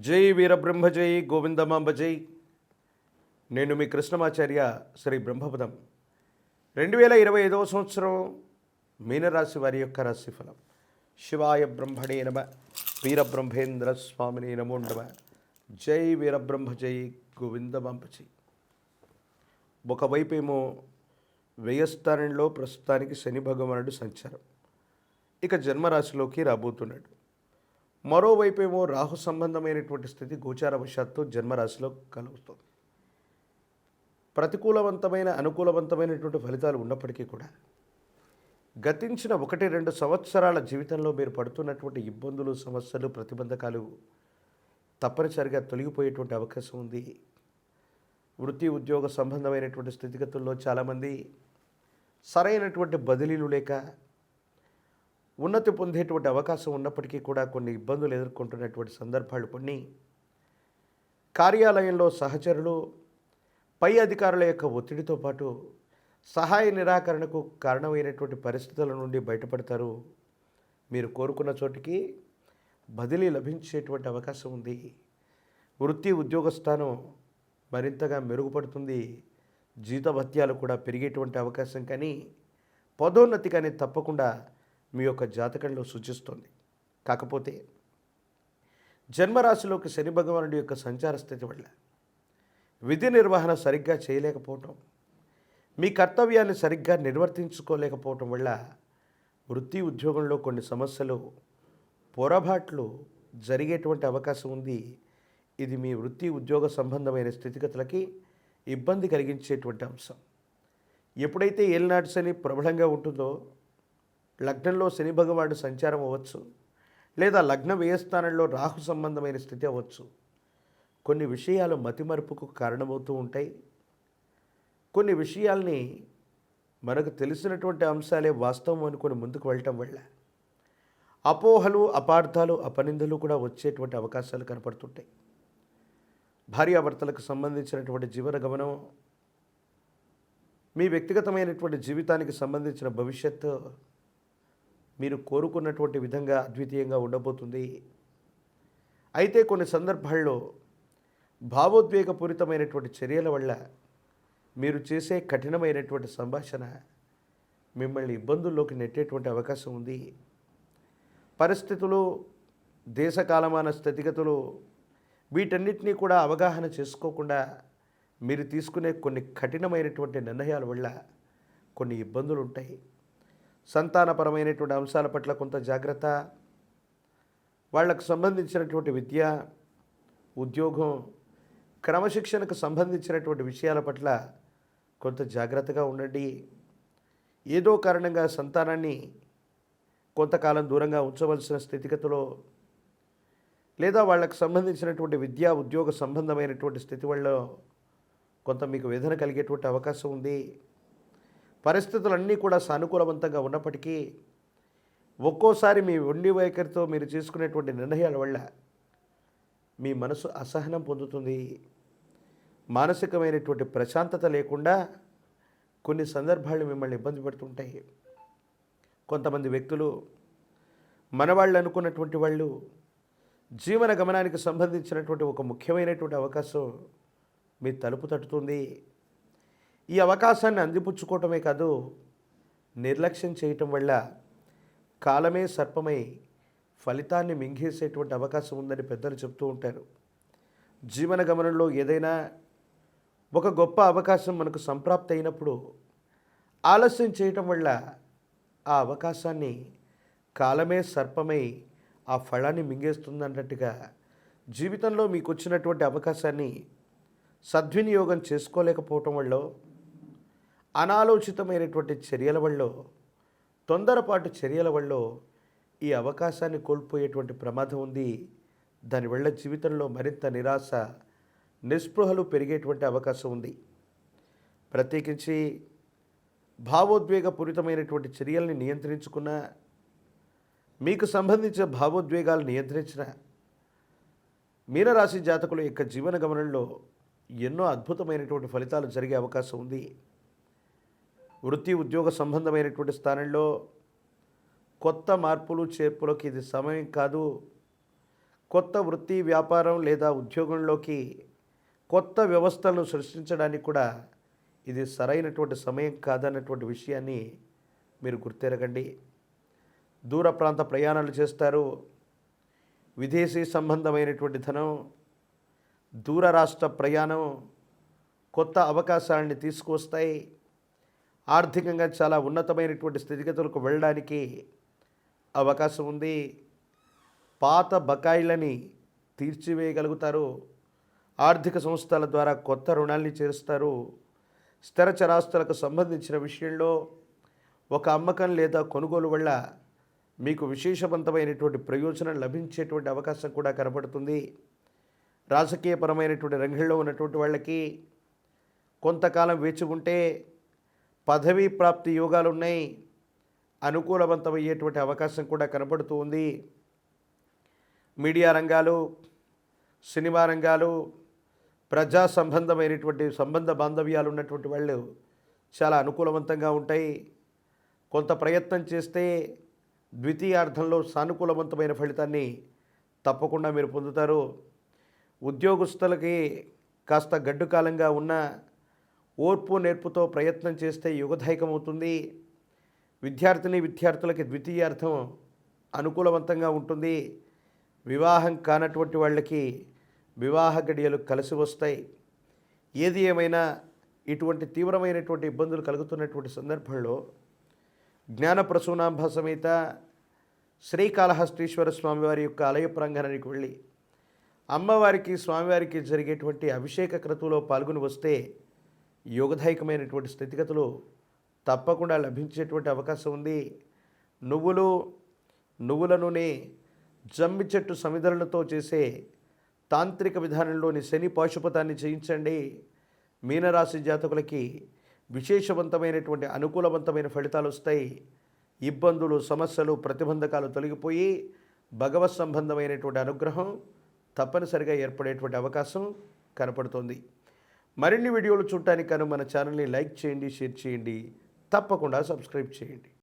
జై వీరబ్రహ్మ జై గోవిందమాంబ జై. నేను మీ కృష్ణమాచార్య శ్రీ బ్రహ్మపదం. 2025 సంవత్సరం మీనరాశి వారి యొక్క రాశిఫలం. శివాయ బ్రహ్మణే నమ. వీరబ్రహ్మేంద్ర స్వామిని నమో నమ. జై వీరబ్రహ్మ జై గోవిందమాంబ జై. ఒకవైపేమో వ్యయస్థానంలో ప్రస్తుతానికి శని భగవానుడు సంచారం, ఇక జన్మరాశిలోకి రాబోతున్నాడు. మరోవైపేమో రాహు సంబంధమైనటువంటి స్థితి గోచారవశాత్తు జన్మరాశిలో కలుగుతుంది. ప్రతికూలవంతమైన అనుకూలవంతమైనటువంటి ఫలితాలు ఉన్నప్పటికీ కూడా గతించిన 1-2 సంవత్సరాల జీవితంలో మీరు పడుతున్నటువంటి ఇబ్బందులు, సమస్యలు, ప్రతిబంధకాలు తప్పనిసరిగా తొలగిపోయేటువంటి అవకాశం ఉంది. వృత్తి ఉద్యోగ సంబంధమైనటువంటి స్థితిగతుల్లో చాలామంది సరైనటువంటి బదిలీలు లేక ఉన్నతి పొందేటువంటి అవకాశం ఉన్నప్పటికీ కూడా కొన్ని ఇబ్బందులు ఎదుర్కొంటున్నటువంటి సందర్భాలు కొన్ని. కార్యాలయంలో సహచరులు, పై అధికారుల యొక్క ఒత్తిడితో పాటు సహాయ నిరాకరణకు కారణమైనటువంటి పరిస్థితుల నుండి బయటపడతారు. మీరు కోరుకున్న చోటికి బదిలీ లభించేటువంటి అవకాశం ఉంది. వృత్తి ఉద్యోగ స్థానం మరింతగా మెరుగుపడుతుంది. జీతభత్యాలు కూడా పెరిగేటువంటి అవకాశం కానీ, పదోన్నతి కానీ తప్పకుండా మీ యొక్క జాతకంలో సూచిస్తుంది. కాకపోతే జన్మరాశిలోకి శని భగవానుడి యొక్క సంచార స్థితి వల్ల విధి నిర్వహణ సరిగ్గా చేయలేకపోవటం, మీ కర్తవ్యాన్ని సరిగ్గా నిర్వర్తించుకోలేకపోవటం వల్ల వృత్తి ఉద్యోగంలో కొన్ని సమస్యలు, పొరపాట్లు జరిగేటువంటి అవకాశం ఉంది. ఇది మీ వృత్తి ఉద్యోగ సంబంధమైన స్థితిగతులకి ఇబ్బంది కలిగించేటువంటి అంశం. ఎప్పుడైతే ఏలినాటి శని ప్రబలంగా ఉంటుందో, లగ్నంలో శని భగవానుడు సంచారం అవ్వచ్చు, లేదా లగ్న వ్యయస్థానంలో రాహు సంబంధమైన స్థితి అవ్వచ్చు. కొన్ని విషయాలు మతిమరుపుకు కారణమవుతూ ఉంటాయి. కొన్ని విషయాల్ని మనకు తెలిసినటువంటి అంశాలే వాస్తవం అనుకుని ముందుకు వెళ్ళటం వల్ల అపోహలు, అపార్థాలు, అపనిందలు కూడా వచ్చేటువంటి అవకాశాలు కనపడుతుంటాయి. భార్యాభర్తలకు సంబంధించినటువంటి జీవన గమనం, మీ వ్యక్తిగతమైనటువంటి జీవితానికి సంబంధించిన భవిష్యత్తు మీరు కోరుకున్నటువంటి విధంగా అద్వితీయంగా ఉండబోతుంది. అయితే కొన్ని సందర్భాల్లో భావోద్వేగపూరితమైనటువంటి చర్యల వల్ల మీరు చేసే కఠినమైనటువంటి సంభాషణ మిమ్మల్ని ఇబ్బందుల్లోకి నెట్టేటువంటి అవకాశం ఉంది. పరిస్థితులు, దేశకాలమాన స్థితిగతులు వీటన్నిటినీ కూడా అవగాహన చేసుకోకుండా మీరు తీసుకునే కొన్ని కఠినమైనటువంటి నిర్ణయాల వల్ల కొన్ని ఇబ్బందులు ఉంటాయి. సంతానపరమైనటువంటి అంశాల పట్ల కొంత జాగ్రత్త, వాళ్లకు సంబంధించినటువంటి విద్య, ఉద్యోగం, క్రమశిక్షణకు సంబంధించినటువంటి విషయాల పట్ల కొంత జాగ్రత్తగా ఉండండి. ఏదో కారణంగా సంతానాన్ని కొంతకాలం దూరంగా ఉంచవలసిన స్థితిగతిలో, లేదా వాళ్లకు సంబంధించినటువంటి విద్యా ఉద్యోగ సంబంధమైనటువంటి స్థితి వల్ల కొంత మీకు వేదన కలిగేటువంటి అవకాశం ఉంది. పరిస్థితులన్నీ కూడా సానుకూలవంతంగా ఉన్నప్పటికీ ఒక్కోసారి మీ ఉండి వైఖరితో మీరు చేసుకునేటువంటి నిర్ణయాల వల్ల మీ మనసు అసహనం పొందుతుంది. మానసికమైనటువంటి ప్రశాంతత లేకుండా కొన్ని సందర్భాలు మిమ్మల్ని ఇబ్బంది పెడుతుంటాయి. కొంతమంది వ్యక్తులు, మనవాళ్ళు అనుకున్నటువంటి వాళ్ళు జీవన గమనానికి సంబంధించినటువంటి ఒక ముఖ్యమైనటువంటి అవకాశం మీ తలుపు తట్టుతుంది. ఈ అవకాశాన్ని అందిపుచ్చుకోవటమే కాదు, నిర్లక్ష్యం చేయటం వల్ల కాలమే సర్పమై ఫలితాన్ని మింగేసేటువంటి అవకాశం ఉందని పెద్దలు చెప్తూ ఉంటారు. జీవన గమనంలో ఏదైనా ఒక గొప్ప అవకాశం మనకు సంప్రాప్తి అయినప్పుడు ఆలస్యం చేయటం వల్ల ఆ అవకాశాన్ని కాలమే సర్పమై ఆ ఫలాన్ని మింగేస్తుందన్నట్టుగా జీవితంలో మీకు వచ్చినటువంటి అవకాశాన్ని సద్వినియోగం చేసుకోలేకపోవటం వల్ల, అనాలోచితమైనటువంటి చర్యల వల్ల, తొందరపాటు చర్యల వల్ల ఈ అవకాశాన్ని కోల్పోయేటువంటి ప్రమాదం ఉంది. దానివల్ల జీవితంలో మరింత నిరాశ, నిస్పృహలు పెరిగేటువంటి అవకాశం ఉంది. ప్రత్యేకించి భావోద్వేగపూరితమైనటువంటి చర్యల్ని నియంత్రించుకున్న, మీకు సంబంధించిన భావోద్వేగాలు నియంత్రించిన మీనరాశి జాతకుల యొక్క జీవన గమనంలో ఎన్నో అద్భుతమైనటువంటి ఫలితాలు జరిగే అవకాశం ఉంది. వృత్తి ఉద్యోగ సంబంధమైనటువంటి స్థానంలో కొత్త మార్పులు చేర్పులకు ఇది సమయం కాదు. కొత్త వృత్తి వ్యాపారం లేదా ఉద్యోగంలోకి కొత్త వ్యవస్థలను సృష్టించడానికి కూడా ఇది సరైనటువంటి సమయం కాదన్నటువంటి విషయాన్ని మీరు గుర్తెరగండి. దూర ప్రాంత ప్రయాణాలు చేస్తారు. విదేశీ సంబంధమైనటువంటి ధనం, దూర రాష్ట్ర ప్రయాణం కొత్త అవకాశాలని తీసుకువస్తాయి. ఆర్థికంగా చాలా ఉన్నతమైనటువంటి స్థితిగతులకు వెళ్ళడానికి అవకాశం ఉంది. పాత బకాయిలని తీర్చివేయగలుగుతారు. ఆర్థిక సంస్థల ద్వారా కొత్త రుణాల్ని చేరుస్తారు. స్థిర చరాస్తులకు సంబంధించిన విషయంలో ఒక అమ్మకం లేదా కొనుగోలు వల్ల మీకు విశేషవంతమైనటువంటి ప్రయోజనం లభించేటువంటి అవకాశం కూడా కనపడుతుంది. రాజకీయపరమైనటువంటి రంగంలో ఉన్నటువంటి వాళ్ళకి కొంతకాలం వేచి ఉంటే పదవీ ప్రాప్తి యోగాలు ఉన్నాయి. అనుకూలవంతమయ్యేటువంటి అవకాశం కూడా కనపడుతూ ఉంది. మీడియా రంగాలు, సినిమా రంగాలు, ప్రజా సంబంధమైనటువంటి సంబంధ బాంధవ్యాలు ఉన్నటువంటి వాళ్ళు చాలా అనుకూలవంతంగా ఉంటాయి. కొంత ప్రయత్నం చేస్తే ద్వితీయార్థంలో సానుకూలవంతమైన ఫలితాన్ని తప్పకుండా మీరు పొందుతారు. ఉద్యోగస్తులకి కాస్త గడ్డు కాలంగా ఉన్న ఓర్పు నేర్పుతో ప్రయత్నం చేస్తే యుగదాయకమవుతుంది. విద్యార్థులకి ద్వితీయార్థం అనుకూలవంతంగా ఉంటుంది. వివాహం కానటువంటి వాళ్ళకి వివాహ గడియలు కలిసి వస్తాయి. ఏది ఏమైనా ఇటువంటి తీవ్రమైనటువంటి ఇబ్బందులు కలుగుతున్నటువంటి సందర్భంలో జ్ఞానప్రసూనాంబ సమేత శ్రీకాళహస్తీశ్వర స్వామివారి యొక్క ఆలయ ప్రాంగణానికి వెళ్ళి అమ్మవారికి స్వామివారికి జరిగేటువంటి అభిషేక క్రతువులో పాల్గొని వస్తే యోగదాయకమైనటువంటి స్థితిగతులు తప్పకుండా లభించేటువంటి అవకాశం ఉంది. నువ్వుల నూనె, జమ్మి చెట్టు సమిధులతో చేసే తాంత్రిక విధానంలోని శని పాశుపతాన్ని చేయించండి. మీనరాశి జాతకులకి విశేషవంతమైనటువంటి అనుకూలవంతమైన ఫలితాలు వస్తాయి. ఇబ్బందులు, సమస్యలు, ప్రతిబంధకాలు తొలగిపోయి భగవత్ సంబంధమైనటువంటి అనుగ్రహం తప్పనిసరిగా ఏర్పడేటువంటి అవకాశం కనపడుతోంది. మరిన్ని వీడియోలు చూడటానికి మన ఛానల్ని లైక్ చేయండి, షేర్ చేయండి, తప్పకుండా సబ్స్క్రైబ్ చేయండి.